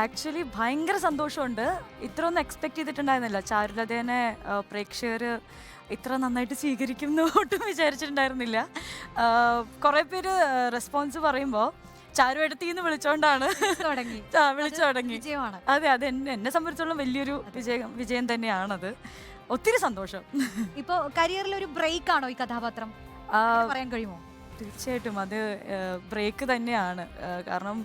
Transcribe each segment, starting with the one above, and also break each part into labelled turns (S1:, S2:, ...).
S1: Actually ഭയങ്കര സന്തോഷമുണ്ട്. ഇത്രയൊന്നും എക്സ്പെക്ട് ചെയ്തിട്ടുണ്ടായിരുന്നില്ല. ചാരുലതേനെ പ്രേക്ഷകർ ഇത്ര നന്നായിട്ട് സ്വീകരിക്കുംന്ന് ഒട്ടും വിചാരിച്ചിട്ടുണ്ടായിരുന്നില്ല. കുറേ പേര് റെസ്പോൺസ് പറയുമ്പോൾ ചാരുവേട്ടത്തീന്ന് വിളിച്ചോണ്ടാണ്
S2: തുടങ്ങി.
S1: വിളിച്ചു തുടങ്ങി.
S2: വിജയമാണ്.
S1: അതെ, അത് എന്നെ സംബന്ധിച്ചോളം വലിയൊരു വിജയം തന്നെയാണത്. ഒത്തിരി സന്തോഷം.
S2: ഇപ്പൊ കരിയറിൽ ഒരു ബ്രേക്ക് ആണോ ഈ കഥാപാത്രം
S1: ആ,
S2: പറയാൻ കഴിയുമോ?
S1: തീർച്ചയായിട്ടും അത് ബ്രേക്ക് തന്നെയാണ്. കാരണം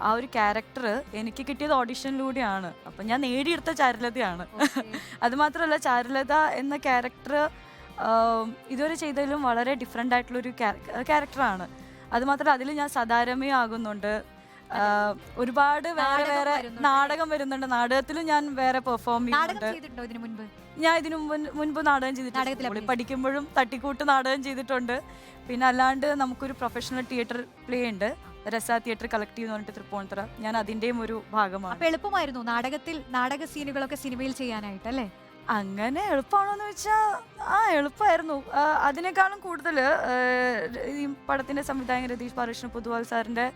S1: ആ ഒരു ക്യാരക്ടർ എനിക്ക് കിട്ടിയത് ഓഡിഷനിലൂടെയാണ്. അപ്പം ഞാൻ നേടിയെടുത്ത ചാരുലതയാണ്. അതുമാത്രമല്ല, ചാരുലത എന്ന ക്യാരക്ടർ ഇതുവരെ ചെയ്തതിലും വളരെ ഡിഫറെൻ്റ് ആയിട്ടുള്ളൊരു ക്യാരക്ടറാണ്. അതുമാത്രമല്ല, അതിൽ ഞാൻ സദാരമയും ആകുന്നുണ്ട്. ഒരുപാട് വേറെ വേറെ നാടകം വരുന്നുണ്ട്. നാടകത്തിലും ഞാൻ വേറെ പെർഫോം ചെയ്യുന്നുണ്ട്. ഞാൻ ഇതിനു മുൻപ് നാടകം ചെയ്തിട്ടുണ്ട്. സ്കൂളിൽ പഠിക്കുമ്പോഴും തട്ടിക്കൂട്ട് നാടകം ചെയ്തിട്ടുണ്ട്. പിന്നെ അല്ലാണ്ട് നമുക്കൊരു പ്രൊഫഷണൽ തിയേറ്റർ പ്ലേ ഉണ്ട്, രസ തിയേറ്റർ കളക്റ്റീവ് എന്ന് പറഞ്ഞിട്ട് തൃപ്പൂണിത്തുറ. ഞാൻ അതിന്റെയും ഒരു ഭാഗമാണ്.
S2: അപ്പൊ എളുപ്പമായിരുന്നു നാടക സീനുകളൊക്കെ സിനിമയിൽ ചെയ്യാനായിട്ട് അല്ലേ?
S1: അങ്ങനെ എളുപ്പമാണോന്ന് വെച്ചാൽ എളുപ്പമായിരുന്നു. അതിനേക്കാളും കൂടുതൽ ഈ പടത്തിന്റെ സംവിധായകൻ രതീഷ് പാലകൃഷ്ണ പൊതുവാൾ സാറിന്റെ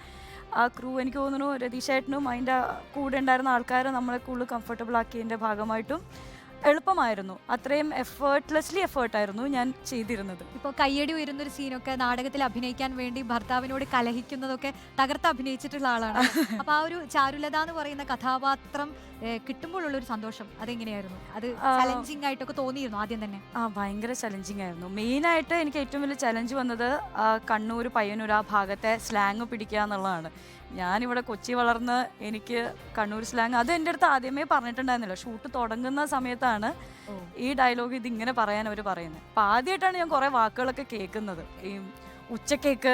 S1: ആ ക്രൂ, എനിക്ക് തോന്നുന്നു രതീഷ് ഏട്ടനും അതിൻ്റെ കൂടെ ഉണ്ടായിരുന്ന ആൾക്കാരെ നമ്മളെ കൂടുതൽ കംഫർട്ടബിൾ ആക്കിയതിൻ്റെ ഭാഗമായിട്ടും എളുപ്പമായിരുന്നു. അത്രയും എഫേർട്ടായിരുന്നു ഞാൻ ചെയ്തിരുന്നത്.
S2: ഇപ്പോൾ കയ്യടി ഉയരുന്നൊരു സീനൊക്കെ നാടകത്തിൽ അഭിനയിക്കാൻ വേണ്ടി ഭർത്താവിനോട് കലഹിക്കുന്നതൊക്കെ തകർത്ത് അഭിനയിച്ചിട്ടുള്ള ആളാണ്. അപ്പൊ ആ ഒരു ചാരുലത എന്ന് പറയുന്ന കഥാപാത്രം കിട്ടുമ്പോഴുള്ളൊരു സന്തോഷം അതെങ്ങനെയായിരുന്നു? അത് ചലഞ്ചിങ് ആയിട്ടൊക്കെ തോന്നിയിരുന്നു ആദ്യം തന്നെ?
S1: ഭയങ്കര ചലഞ്ചിങ് ആയിരുന്നു. മെയിനായിട്ട് എനിക്ക് ഏറ്റവും വലിയ ചലഞ്ച് വന്നത് കണ്ണൂർ പയ്യന്നൂർ ആ ഭാഗത്തെ സ്ലാങ് പിടിക്കുക എന്നുള്ളതാണ്. ഞാനിവിടെ കൊച്ചി വളർന്ന് എനിക്ക് കണ്ണൂർ സ്ലാങ് അത് എൻ്റെ അടുത്ത് ആദ്യമേ പറഞ്ഞിട്ടുണ്ടായിരുന്നില്ല. ഷൂട്ട് തുടങ്ങുന്ന സമയത്താണ് ഈ ഡയലോഗ് ഇതിങ്ങനെ പറയാൻ അവർ പറയുന്നത്. അപ്പം ആദ്യമായിട്ടാണ് ഞാൻ കുറേ വാക്കുകളൊക്കെ കേൾക്കുന്നത്. ഈ ഉച്ചക്കേക്ക്,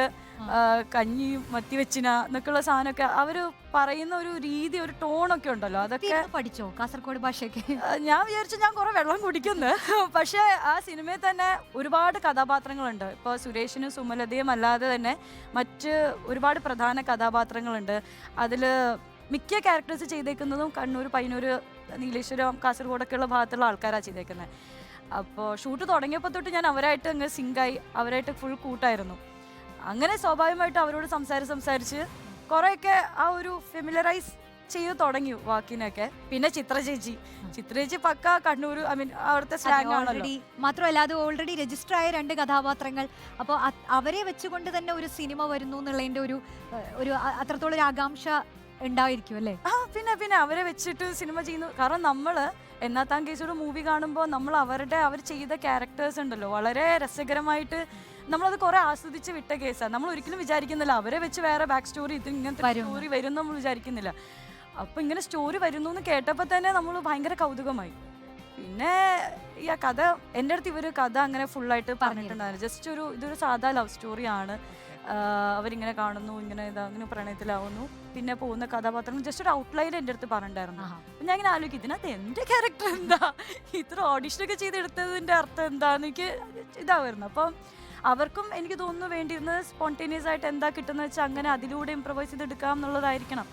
S1: കഞ്ഞി മത്തി വെച്ചിന എന്നൊക്കെയുള്ള സാധനമൊക്കെ അവർ പറയുന്ന ഒരു രീതി, ഒരു ടോണൊക്കെ ഉണ്ടല്ലോ, അതൊക്കെ
S2: പഠിച്ചോ കാസർഗോഡ് ഭാഷയൊക്കെ?
S1: ഞാൻ വിചാരിച്ചു ഞാൻ കുറെ വെള്ളം കുടിക്കുന്നു. പക്ഷേ ആ സിനിമയിൽ തന്നെ ഒരുപാട് കഥാപാത്രങ്ങളുണ്ട്. ഇപ്പോൾ സുരേഷിനും സുമലതയും അല്ലാതെ തന്നെ മറ്റ് ഒരുപാട് പ്രധാന കഥാപാത്രങ്ങളുണ്ട്. അതിൽ മിക്ക ക്യാരക്ടേഴ്സ് ചെയ്തേക്കുന്നതും കണ്ണൂർ പയ്യന്നൂർ നീലേശ്വരം കാസർഗോഡൊക്കെയുള്ള ഭാഗത്തുള്ള ആൾക്കാരാണ് ചെയ്തേക്കുന്നത്. അപ്പോൾ ഷൂട്ട് തുടങ്ങിയപ്പോൾ തൊട്ട് ഞാൻ അവരായിട്ട് അങ്ങ് സിങ്കായി, അവരായിട്ട് ഫുൾ കൂട്ടായിരുന്നു. അങ്ങനെ സ്വാഭാവികമായിട്ട് അവരോട് സംസാരിച്ച് കുറേയൊക്കെ ആ ഒരു ഫെമിലറൈസ് ചെയ്ത് തുടങ്ങി വാക്കിനൊക്കെ. പിന്നെ ചിത്ര ചേച്ചി പക്ക കണ്ണൂർ, ഐ മീൻ അവിടുത്തെ സ്ലാങ് ആണല്ലോ.
S2: മാത്രമല്ല അത് ഓൾറെഡി രജിസ്റ്റർ ആയ 2 കഥാപാത്രങ്ങൾ. അപ്പോൾ അവരെ വെച്ചുകൊണ്ട് തന്നെ ഒരു സിനിമ വരുന്നു എന്നുള്ളതിന്റെ ഒരു അത്രത്തോളം ഒരു ആകാംക്ഷ ഉണ്ടായിരിക്കും അല്ലേ?
S1: പിന്നെ അവരെ വെച്ചിട്ട് സിനിമ ചെയ്യുന്നു. കാരണം നമ്മൾ എന്നാത്താൻ കേസോട് മൂവി കാണുമ്പോൾ നമ്മൾ അവർ ചെയ്ത ക്യാരക്ടേഴ്സ് ഉണ്ടല്ലോ, വളരെ രസകരമായിട്ട് നമ്മളത് കുറെ ആസ്വദിച്ച് വിട്ട കേസാണ്. നമ്മൾ ഒരിക്കലും വിചാരിക്കുന്നില്ല അവരെ വെച്ച് വേറെ ബാക്ക് സ്റ്റോറി ഇങ്ങനത്തെ സ്റ്റോറി വരും നമ്മൾ വിചാരിക്കുന്നില്ല. അപ്പൊ ഇങ്ങനെ സ്റ്റോറി വരുന്നു എന്ന് കേട്ടപ്പോൾ തന്നെ നമ്മൾ ഭയങ്കര കൗതുകമായി. പിന്നെ ഈ കഥ എൻ്റെ അടുത്ത് ഇവർ കഥ അങ്ങനെ ഫുള്ളായിട്ട് പറഞ്ഞിട്ടുണ്ടായിരുന്നു. ജസ്റ്റ് ഇതൊരു സാധാ ലവ് സ്റ്റോറിയാണ്. അവരിങ്ങനെ കാണുന്നു, അങ്ങനെ പ്രണയത്തിലാവുന്നു, പിന്നെ പോകുന്ന കഥാപാത്രങ്ങൾ ജസ്റ്റ് ഒരു ഔട്ട്ലൈൻ എൻ്റെ അടുത്ത് പറഞ്ഞിട്ടുണ്ടായിരുന്നു. അപ്പം ഞാൻ ഇങ്ങനെ ആലോചിക്കും, ഇതിനകത്ത് എൻ്റെ ക്യാരക്ടർ എന്താ, ഇത്ര ഓഡിഷനൊക്കെ ചെയ്തെടുത്തതിൻ്റെ അർത്ഥം എന്താന്ന് എനിക്ക് ഇതാവുമായിരുന്നു. അപ്പം അവർക്കും എനിക്ക് തോന്നുന്നു വേണ്ടിയിരുന്നത് സ്പോണ്ടേനിയസ് ആയിട്ട് എന്താ കിട്ടുന്നത് വെച്ചാൽ അങ്ങനെ അതിലൂടെ ഇംപ്രവൈസ് ചെയ്തെടുക്കാം എന്നുള്ളതായിരിക്കണം.